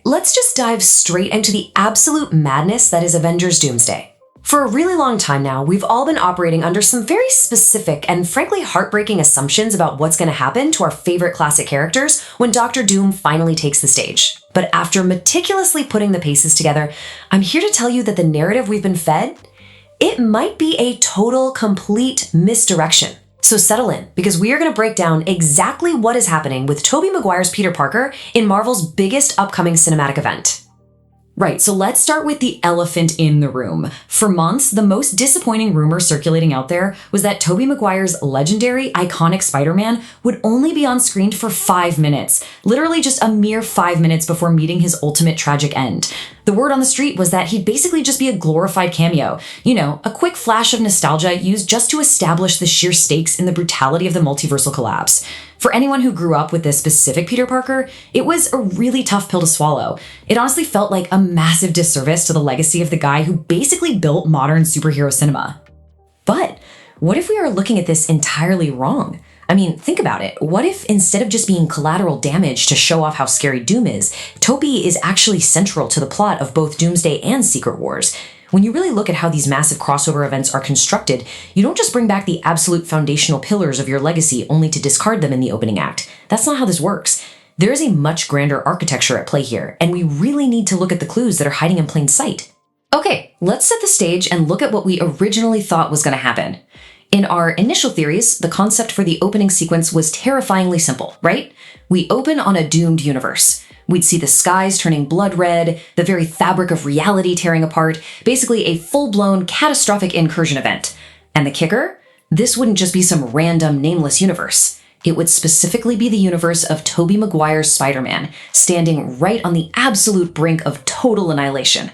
let's just dive straight into the absolute madness that is Avengers Doomsday. For a really long time now, we've all been operating under some very specific and frankly heartbreaking assumptions about what's going to happen to our favorite classic characters when Doctor Doom finally takes the stage. But after meticulously putting the pieces together, I'm here to tell you that the narrative we've been fed, it might be a total, complete misdirection. So settle in, because we are going to break down exactly what is happening with Tobey Maguire's Peter Parker in Marvel's biggest upcoming cinematic event. Right, so let's start with the elephant in the room. For months, the most disappointing rumor circulating out there was that Tobey Maguire's legendary, iconic Spider-Man would only be on screen for 5 minutes, literally just a mere 5 minutes before meeting his ultimate tragic end. The word on the street was that he'd basically just be a glorified cameo. You know, a quick flash of nostalgia used just to establish the sheer stakes in the brutality of the multiversal collapse. For anyone who grew up with this specific Peter Parker, it was a really tough pill to swallow. It honestly felt like a massive disservice to the legacy of the guy who basically built modern superhero cinema. But what if we are looking at this entirely wrong? I mean, think about it. What if instead of just being collateral damage to show off how scary Doom is, Tobey is actually central to the plot of both Doomsday and Secret Wars? When you really look at how these massive crossover events are constructed, you don't just bring back the absolute foundational pillars of your legacy only to discard them in the opening act. That's not how this works. There is a much grander architecture at play here, and we really need to look at the clues that are hiding in plain sight. Okay, let's set the stage and look at what we originally thought was going to happen. In our initial theories, the concept for the opening sequence was terrifyingly simple, right? We open on a doomed universe. We'd see the skies turning blood red, the very fabric of reality tearing apart, basically a full-blown catastrophic incursion event. And the kicker? This wouldn't just be some random nameless universe. It would specifically be the universe of Tobey Maguire's Spider-Man, standing right on the absolute brink of total annihilation.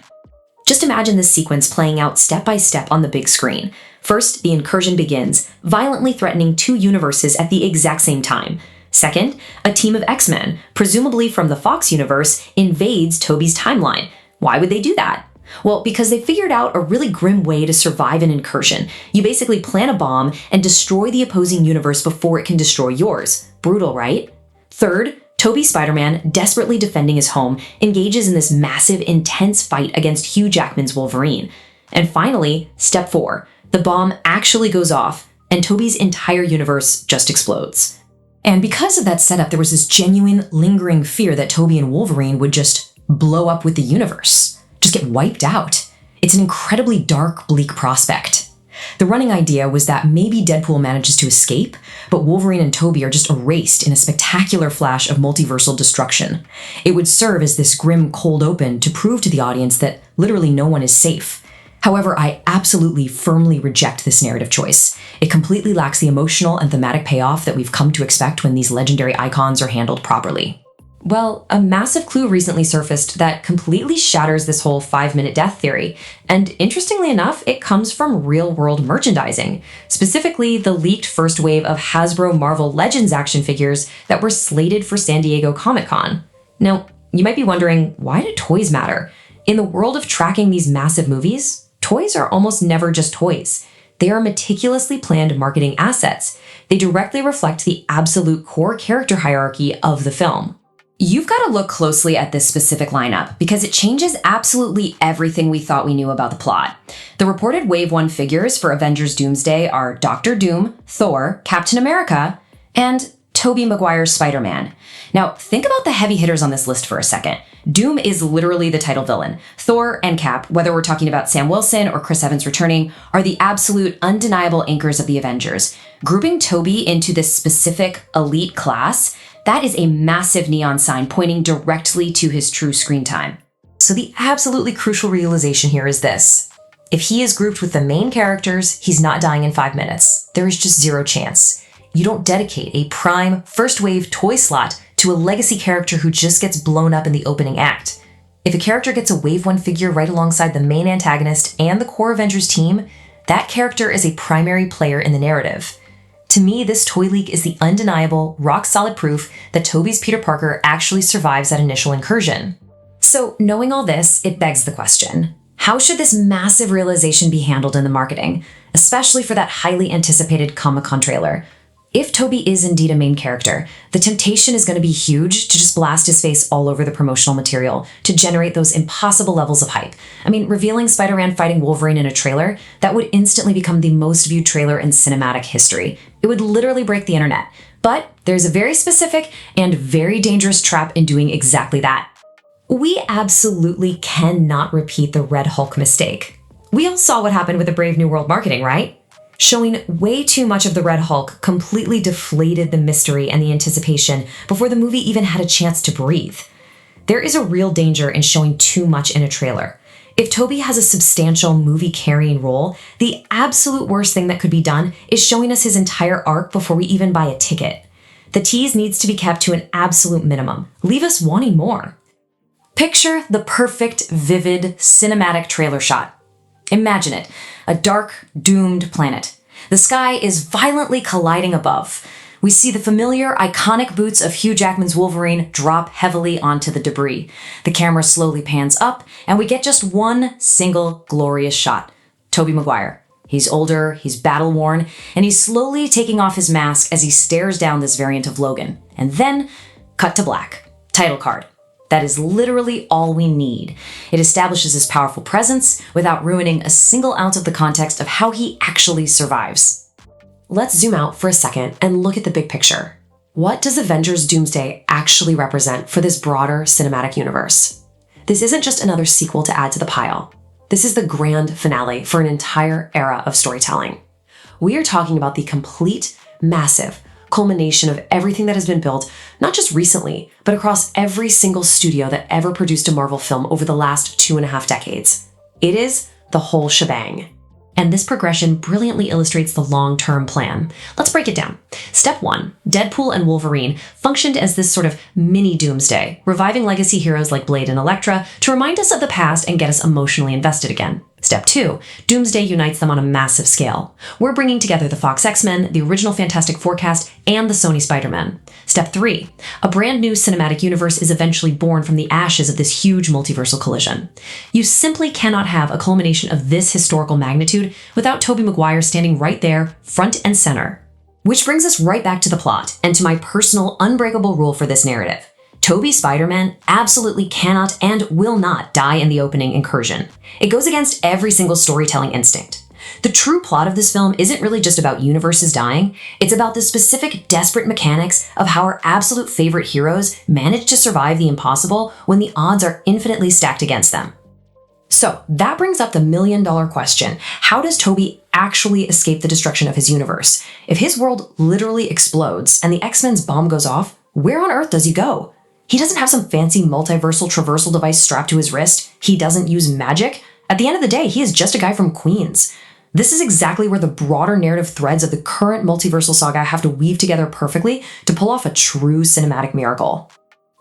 Just imagine this sequence playing out step by step on the big screen. First, the incursion begins, violently threatening 2 universes at the exact same time. Second, a team of X-Men, presumably from the Fox universe, invades Tobey's timeline. Why would they do that? Well, because they figured out a really grim way to survive an incursion. You basically plant a bomb and destroy the opposing universe before it can destroy yours. Brutal, right? Third, Tobey's Spider-Man, desperately defending his home, engages in this massive, intense fight against Hugh Jackman's Wolverine. And finally, step 4, the bomb actually goes off, and Tobey's entire universe just explodes. And because of that setup, there was this genuine, lingering fear that Tobey and Wolverine would just blow up with the universe, just get wiped out. It's an incredibly dark, bleak prospect. The running idea was that maybe Deadpool manages to escape, but Wolverine and Tobey are just erased in a spectacular flash of multiversal destruction. It would serve as this grim cold open to prove to the audience that literally no one is safe. However, I absolutely firmly reject this narrative choice. It completely lacks the emotional and thematic payoff that we've come to expect when these legendary icons are handled properly. Well, a massive clue recently surfaced that completely shatters this whole 5-minute death theory. And interestingly enough, it comes from real-world merchandising, specifically the leaked first wave of Hasbro Marvel Legends action figures that were slated for San Diego Comic-Con. Now, you might be wondering, why do toys matter? In the world of tracking these massive movies, toys are almost never just toys. They are meticulously planned marketing assets. They directly reflect the absolute core character hierarchy of the film. You've got to look closely at this specific lineup because it changes absolutely everything we thought we knew about the plot. The reported Wave 1 figures for Avengers Doomsday are Doctor Doom, Thor, Captain America, and Tobey Maguire's Spider-Man. Now, think about the heavy hitters on this list for a second. Doom is literally the title villain. Thor and Cap, whether we're talking about Sam Wilson or Chris Evans returning, are the absolute undeniable anchors of the Avengers. Grouping Tobey into this specific elite class, that is a massive neon sign pointing directly to his true screen time. So the absolutely crucial realization here is this. If he is grouped with the main characters, he's not dying in 5 minutes. There is just zero chance. You don't dedicate a prime, first-wave toy slot to a legacy character who just gets blown up in the opening act. If a character gets a Wave 1 figure right alongside the main antagonist and the core Avengers team, that character is a primary player in the narrative. To me, this toy leak is the undeniable, rock-solid proof that Tobey's Peter Parker actually survives that initial incursion. So, knowing all this, it begs the question, how should this massive realization be handled in the marketing, especially for that highly anticipated Comic-Con trailer? If Tobey is indeed a main character, the temptation is going to be huge to just blast his face all over the promotional material to generate those impossible levels of hype. I mean, revealing Spider-Man fighting Wolverine in a trailer, that would instantly become the most viewed trailer in cinematic history. It would literally break the internet. But there's a very specific and very dangerous trap in doing exactly that. We absolutely cannot repeat the Red Hulk mistake. We all saw what happened with the Brave New World marketing, right? Showing way too much of the Red Hulk completely deflated the mystery and the anticipation before the movie even had a chance to breathe. There is a real danger in showing too much in a trailer. If Tobey has a substantial movie-carrying role, the absolute worst thing that could be done is showing us his entire arc before we even buy a ticket. The tease needs to be kept to an absolute minimum. Leave us wanting more. Picture the perfect, vivid, cinematic trailer shot. Imagine it, a dark, doomed planet. The sky is violently colliding above. We see the familiar, iconic boots of Hugh Jackman's Wolverine drop heavily onto the debris. The camera slowly pans up, and we get just one single glorious shot. Tobey Maguire. He's older, he's battle-worn, and he's slowly taking off his mask as he stares down this variant of Logan. And then, cut to black. Title card. That is literally all we need. It establishes his powerful presence without ruining a single ounce of the context of how he actually survives. Let's zoom out for a second and look at the big picture. What does Avengers Doomsday actually represent for this broader cinematic universe? This isn't just another sequel to add to the pile. This is the grand finale for an entire era of storytelling. We are talking about the complete, massive culmination of everything that has been built, not just recently, but across every single studio that ever produced a Marvel film over the last 2.5 decades. It is the whole shebang. And this progression brilliantly illustrates the long-term plan. Let's break it down. Step 1, Deadpool and Wolverine functioned as this sort of mini Doomsday, reviving legacy heroes like Blade and Elektra to remind us of the past and get us emotionally invested again. Step 2, Doomsday unites them on a massive scale. We're bringing together the Fox X-Men, the original Fantastic Four cast, and the Sony Spider-Man. Step 3, a brand new cinematic universe is eventually born from the ashes of this huge multiversal collision. You simply cannot have a culmination of this historical magnitude without Tobey Maguire standing right there, front and center. Which brings us right back to the plot, and to my personal unbreakable rule for this narrative. Tobey Spider-Man absolutely cannot and will not die in the opening incursion. It goes against every single storytelling instinct. The true plot of this film isn't really just about universes dying, it's about the specific desperate mechanics of how our absolute favorite heroes manage to survive the impossible when the odds are infinitely stacked against them. So that brings up the million-dollar question. How does Tobey actually escape the destruction of his universe? If his world literally explodes and the X-Men's bomb goes off, where on earth does he go? He doesn't have some fancy multiversal traversal device strapped to his wrist. He doesn't use magic. At the end of the day, he is just a guy from Queens. This is exactly where the broader narrative threads of the current multiversal saga have to weave together perfectly to pull off a true cinematic miracle.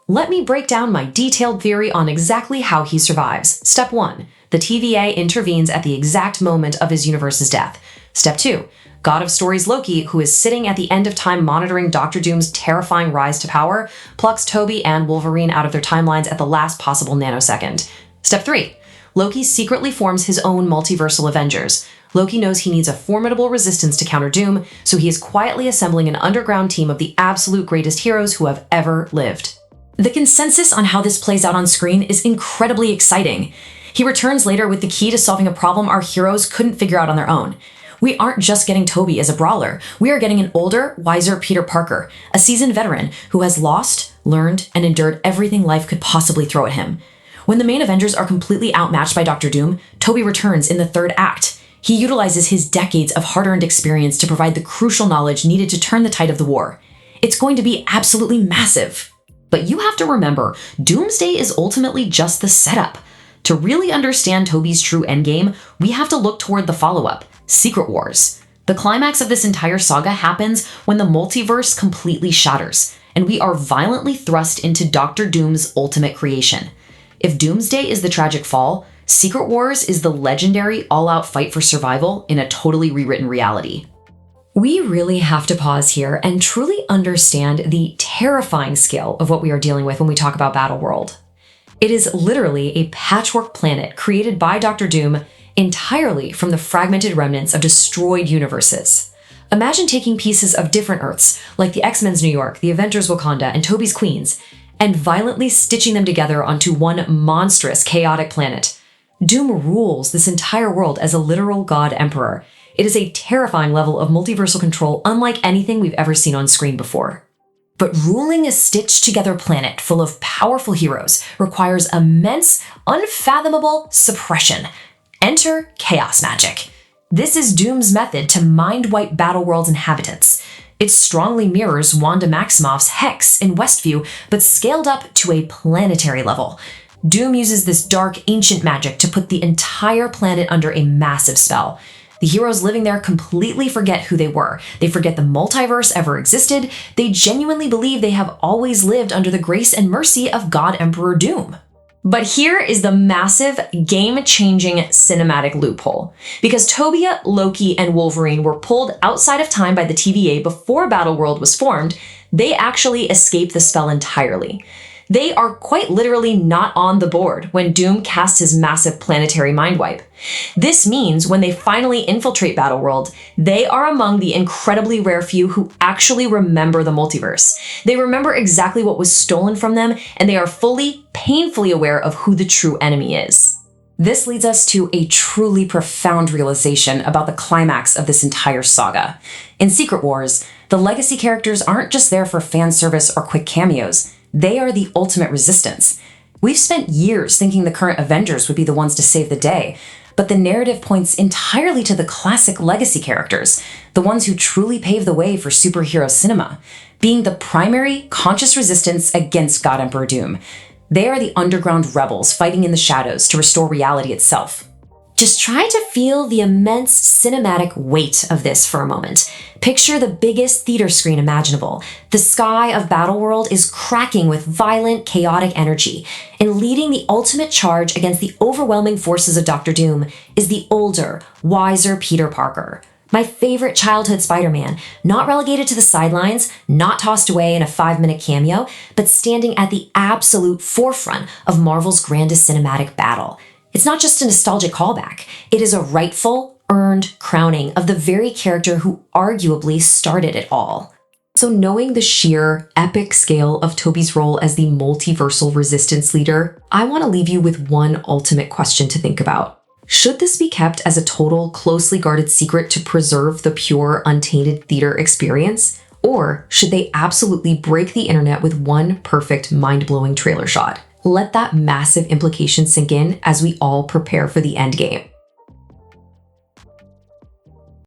Let me break down my detailed theory on exactly how he survives. Step 1, the TVA intervenes at the exact moment of his universe's death. Step 2, God of Stories Loki, who is sitting at the end of time monitoring Doctor Doom's terrifying rise to power, plucks Tobey and Wolverine out of their timelines at the last possible nanosecond. Step 3, Loki secretly forms his own multiversal Avengers. Loki knows he needs a formidable resistance to counter Doom, so he is quietly assembling an underground team of the absolute greatest heroes who have ever lived. The consensus on how this plays out on screen is incredibly exciting. He returns later with the key to solving a problem our heroes couldn't figure out on their own. We aren't just getting Tobey as a brawler. We are getting an older, wiser Peter Parker, a seasoned veteran who has lost, learned, and endured everything life could possibly throw at him. When the main Avengers are completely outmatched by Doctor Doom, Tobey returns in the third act. He utilizes his decades of hard-earned experience to provide the crucial knowledge needed to turn the tide of the war. It's going to be absolutely massive. But you have to remember, Doomsday is ultimately just the setup. To really understand Tobey's true endgame, we have to look toward the follow-up, Secret Wars. The climax of this entire saga happens when the multiverse completely shatters, and we are violently thrust into Doctor Doom's ultimate creation. If Doomsday is the tragic fall, Secret Wars is the legendary all-out fight for survival in a totally rewritten reality. We really have to pause here and truly understand the terrifying scale of what we are dealing with when we talk about Battleworld. It is literally a patchwork planet created by Doctor Doom entirely from the fragmented remnants of destroyed universes. Imagine taking pieces of different Earths, like the X-Men's New York, the Avengers Wakanda, and Tobey's Queens, and violently stitching them together onto one monstrous, chaotic planet. Doom rules this entire world as a literal god emperor. It is a terrifying level of multiversal control unlike anything we've ever seen on screen before. But ruling a stitched-together planet full of powerful heroes requires immense, unfathomable suppression. Enter chaos magic. This is Doom's method to mind-wipe Battleworld's inhabitants. It strongly mirrors Wanda Maximoff's Hex in Westview, but scaled up to a planetary level. Doom uses this dark, ancient magic to put the entire planet under a massive spell. The heroes living there completely forget who they were. They forget the multiverse ever existed. They genuinely believe they have always lived under the grace and mercy of God Emperor Doom. But here is the massive, game-changing cinematic loophole. Because Tobey, Loki, and Wolverine were pulled outside of time by the TVA before Battleworld was formed, they actually escape the spell entirely. They are quite literally not on the board when Doom casts his massive planetary mind wipe. This means when they finally infiltrate Battleworld, they are among the incredibly rare few who actually remember the multiverse. They remember exactly what was stolen from them, and they are fully, painfully aware of who the true enemy is. This leads us to a truly profound realization about the climax of this entire saga. In Secret Wars, the legacy characters aren't just there for fan service or quick cameos. They are the ultimate resistance. We've spent years thinking the current Avengers would be the ones to save the day, but the narrative points entirely to the classic legacy characters, the ones who truly paved the way for superhero cinema, being the primary conscious resistance against God Emperor Doom. They are the underground rebels fighting in the shadows to restore reality itself. Just try to feel the immense cinematic weight of this for a moment. Picture the biggest theater screen imaginable. The sky of Battleworld is cracking with violent, chaotic energy, and leading the ultimate charge against the overwhelming forces of Dr. Doom is the older, wiser Peter Parker. My favorite childhood Spider-Man, not relegated to the sidelines, not tossed away in a 5-minute cameo, but standing at the absolute forefront of Marvel's grandest cinematic battle. It's not just a nostalgic callback. It is a rightful, earned crowning of the very character who arguably started it all. So knowing the sheer, epic scale of Tobey's role as the multiversal resistance leader, I want to leave you with one ultimate question to think about. Should this be kept as a total, closely guarded secret to preserve the pure, untainted theater experience? Or should they absolutely break the internet with one perfect, mind-blowing trailer shot? Let that massive implication sink in as we all prepare for the endgame.